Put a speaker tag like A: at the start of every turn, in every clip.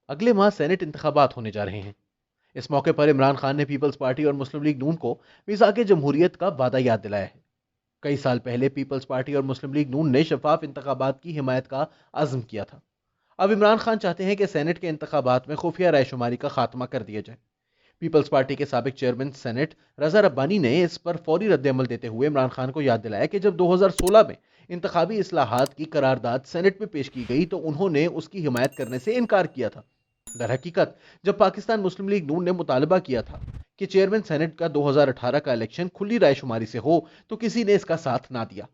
A: اگلے ماہ سینٹ انتخابات ہونے جا رہے ہیں۔ اس موقع پر عمران خان نے پیپلز پارٹی اور مسلم لیگ نون کو میثاق جمہوریت کا وعدہ یاد دلایا ہے۔ کئی سال پہلے پیپلز پارٹی اور مسلم لیگ نون نے شفاف انتخابات کی حمایت کا عزم کیا تھا۔ اب عمران خان چاہتے ہیں کہ سینٹ کے انتخابات میں خفیہ رائے شماری کا خاتمہ کر دیا جائے۔ پیپلز پارٹی کے سابق چیئرمین سینٹ رضا ربانی نے اس پر فوری رد عمل دیتے ہوئے عمران خان کو یاد دلایا کہ جب 2016 میں انتخابی اصلاحات کی قرارداد سینٹ میں پیش کی گئی تو انہوں نے اس کی حمایت کرنے سے انکار کیا تھا۔ در حقیقت جب پاکستان مسلم لیگ نون نے مطالبہ کیا تھا کہ چیئرمین سینٹ کا 2018 کا الیکشن کھلی رائے شماری سے ہو تو کسی نے اس کا ساتھ نہ دیا۔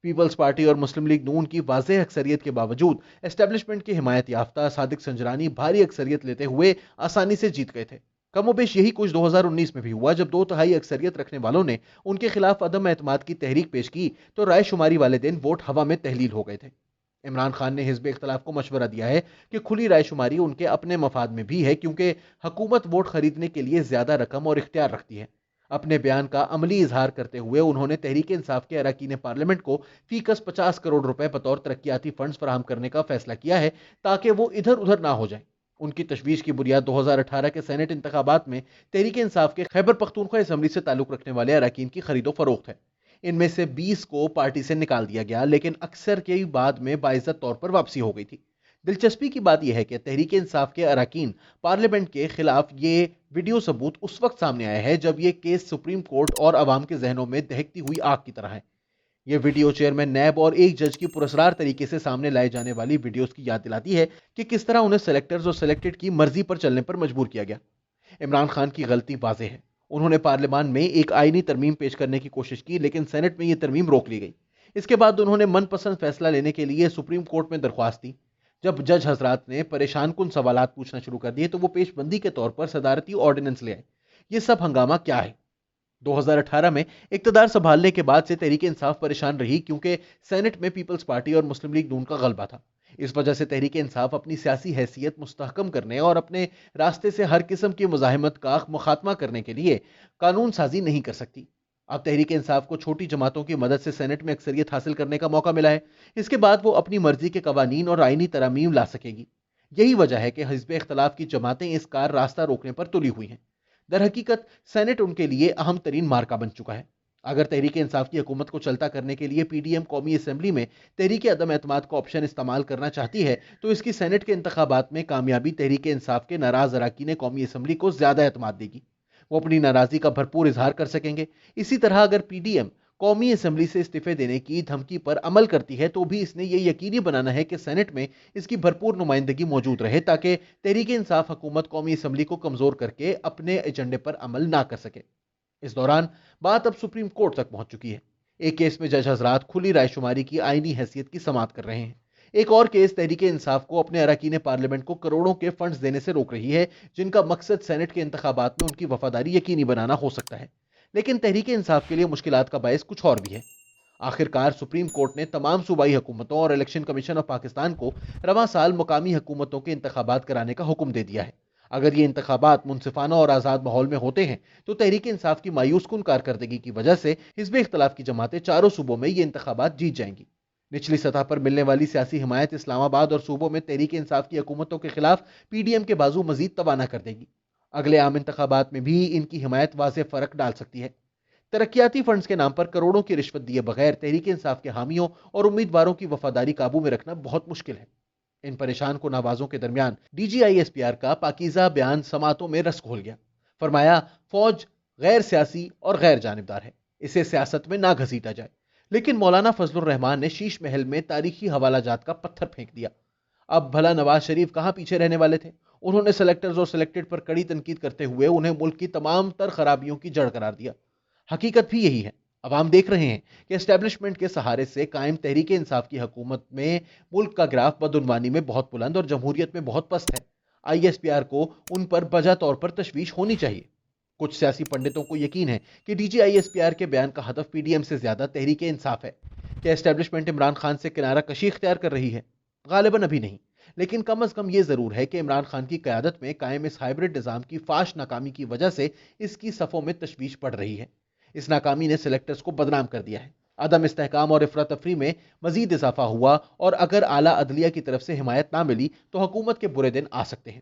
A: پیپلز پارٹی اور مسلم لیگ نون کی واضح اکثریت کے باوجود اسٹیبلشمنٹ کی حمایت یافتہ صادق سنجرانی بھاری اکثریت لیتے ہوئے آسانی سے جیت گئے تھے۔ کم و بیش یہی کچھ 2019 میں بھی ہوا جب 2/3 اکثریت رکھنے والوں نے ان کے خلاف عدم اعتماد کی تحریک پیش کی تو رائے شماری والے دن ووٹ ہوا میں تحلیل ہو گئے تھے۔ عمران خان نے حزب اختلاف کو مشورہ دیا ہے کہ کھلی رائے شماری ان کے اپنے مفاد میں بھی ہے کیونکہ حکومت ووٹ خریدنے کے لیے زیادہ رقم اور اختیار رکھتی ہے۔ اپنے بیان کا عملی اظہار کرتے ہوئے انہوں نے تحریک انصاف کے اراکین پارلیمنٹ کو فی کس 50 کروڑ روپے بطور ترقیاتی فنڈز فراہم کرنے کا فیصلہ کیا ہے تاکہ وہ ادھر ادھر نہ ہو جائیں۔ ان کی تشویش کی بنیاد 2018 کے سینٹ انتخابات میں تحریک انصاف کے خیبر پختونخوا اسمبلی سے تعلق رکھنے والے اراکین کی خرید و فروخت ہے۔ ان میں سے 20 کو پارٹی سے نکال دیا گیا لیکن اکثر کے بعد میں باعزت طور پر واپسی ہو گئی تھی۔ دلچسپی کی بات یہ ہے کہ تحریک انصاف کے اراکین پارلیمنٹ کے خلاف یہ ویڈیو ثبوت اس وقت سامنے آیا ہے جب یہ کیس سپریم کورٹ اور عوام کے ذہنوں میں دہکتی ہوئی آگ کی طرح ہے۔ یہ ویڈیو چیئرمین نیب اور ایک جج کی پراسرار طریقے سے سامنے لائے جانے والی ویڈیوز کی یاد دلاتی ہے کہ کس طرح انہیں سلیکٹرز اور سلیکٹڈ کی مرضی پر چلنے پر مجبور کیا گیا۔ عمران خان کی غلطی واضح ہے۔ انہوں نے پارلیمان میں ایک آئینی ترمیم پیش کرنے کی کوشش کی لیکن سینٹ میں یہ ترمیم روک لی گئی۔ اس کے بعد انہوں نے من پسند فیصلہ لینے کے لیے سپریم کورٹ میں درخواست دی۔ جب جج حضرات نے پریشان کن سوالات پوچھنا شروع کر دیے تو وہ پیش بندی کے طور پر صدارتی آرڈیننس لے آئے۔ یہ سب ہنگامہ کیا ہے؟ 2018 میں اقتدار سنبھالنے کے بعد سے تحریک انصاف پریشان رہی کیونکہ سینٹ میں پیپلز پارٹی اور مسلم لیگ نون کا غلبہ تھا۔ اس وجہ سے تحریک انصاف اپنی سیاسی حیثیت مستحکم کرنے اور اپنے راستے سے ہر قسم کی مزاحمت کا مخاتمہ کرنے کے لیے قانون سازی نہیں کر سکتی۔ اب تحریک انصاف کو چھوٹی جماعتوں کی مدد سے سینٹ میں اکثریت حاصل کرنے کا موقع ملا ہے۔ اس کے بعد وہ اپنی مرضی کے قوانین اور آئینی ترامیم لا سکے گی۔ یہی وجہ ہے کہ حزب اختلاف کی جماعتیں اس کا راستہ روکنے پر تلی ہوئی ہیں۔ در حقیقت سینٹ ان کے لیے اہم ترین مارکہ بن چکا ہے۔ اگر تحریک انصاف کی حکومت کو چلتا کرنے کے لیے پی ڈی ایم قومی اسمبلی میں تحریک عدم اعتماد کا آپشن استعمال کرنا چاہتی ہے تو اس کی سینٹ کے انتخابات میں کامیابی تحریک انصاف کے ناراض اراکین قومی اسمبلی کو زیادہ اعتماد دے گی۔ وہ اپنی ناراضی کا بھرپور اظہار کر سکیں گے۔ اسی طرح اگر پی ڈی ایم قومی اسمبلی سے استعفے دینے کی دھمکی پر عمل کرتی ہے تو بھی اس نے یہ یقینی بنانا ہے کہ سینٹ میں اس کی بھرپور نمائندگی موجود رہے تاکہ تحریک انصاف حکومت قومی اسمبلی کو کمزور کر کے اپنے ایجنڈے پر عمل نہ کر سکے۔ اس دوران بات اب سپریم کورٹ تک پہنچ چکی ہے۔ ایک کیس میں جج حضرات کھلی رائے شماری کی آئینی حیثیت کی سماعت کر رہے ہیں۔ ایک اور کیس تحریک انصاف کو اپنے اراکین پارلیمنٹ کو کروڑوں کے فنڈز دینے سے روک رہی ہے جن کا مقصد سینٹ کے انتخابات میں ان کی وفاداری یقینی بنانا ہو سکتا ہے۔ لیکن تحریک انصاف کے لیے مشکلات کا باعث کچھ اور بھی ہے۔ آخرکار سپریم کورٹ نے تمام صوبائی حکومتوں اور الیکشن کمیشن آف پاکستان کو رواں سال مقامی حکومتوں کے انتخابات کرانے کا حکم دے دیا ہے۔ اگر یہ انتخابات منصفانہ اور آزاد ماحول میں ہوتے ہیں تو تحریک انصاف کی مایوس کن کارکردگی کی وجہ سے حزب اختلاف کی جماعتیں چاروں صوبوں میں یہ انتخابات جیت جائیں گی۔ نچلی سطح پر ملنے والی سیاسی حمایت اسلام آباد اور صوبوں میں تحریک انصاف کی حکومتوں کے خلاف پی ڈی ایم کے بازو مزید توانا کر دے گی۔ اگلے عام انتخابات میں بھی ان کی حمایت واضح فرق ڈال سکتی ہے۔ ترقیاتی فنڈز کے نام پر کروڑوں کی رشوت دیے بغیر تحریک انصاف کے حامیوں اور امیدواروں کی وفاداری قابو میں رکھنا بہت مشکل ہے۔ ان پریشان کن آوازوں کے درمیان D G I S P R کا پاکیزہ بیان سماعتوں میں رس گھول گیا۔ فرمایا فوج غیر سیاسی اور غیر جانبدار ہے، اسے سیاست میں نہ گھسیٹا جائے۔ لیکن مولانا فضل الرحمان نے شیش محل میں تاریخی حوالہ جات کا پتھر پھینک دیا۔ اب بھلا نواز شریف کہاں پیچھے رہنے والے تھے؟ انہوں نے سلیکٹرز اور سلیکٹڈ پر کڑی تنقید کرتے ہوئے انہیں ملک کی تمام تر خرابیوں کی جڑ قرار دیا۔ حقیقت بھی یہی ہے۔ عوام دیکھ رہے ہیں کہ اسٹیبلشمنٹ کے سہارے سے قائم تحریک انصاف کی حکومت میں ملک کا گراف بدعنوانی میں بہت بلند اور جمہوریت میں بہت پست ہے۔ آئی ایس پی آر کو ان پر بجا طور پر تشویش ہونی چاہیے۔ کچھ سیاسی پنڈتوں کو یقین ہے کہ D G I S P R کے بیان کا ہدف پی ڈی ایم سے زیادہ تحریک انصاف ہے۔ کیا اسٹیبلشمنٹ عمران خان سے کنارہ کشی اختیار کر رہی ہے؟ غالباً ابھی نہیں، لیکن کم از کم یہ ضرور ہے کہ عمران خان کی قیادت میں قائم اس ہائبرڈ نظام کی فاش ناکامی کی وجہ سے اس کی صفوں میں تشویش بڑھ رہی ہے۔ اس ناکامی نے سلیکٹرز کو بدنام کر دیا ہے۔ عدم استحکام اور افراتفری میں مزید اضافہ ہوا اور اگر اعلیٰ عدلیہ کی طرف سے حمایت نہ ملی تو حکومت کے برے دن آ سکتے ہیں۔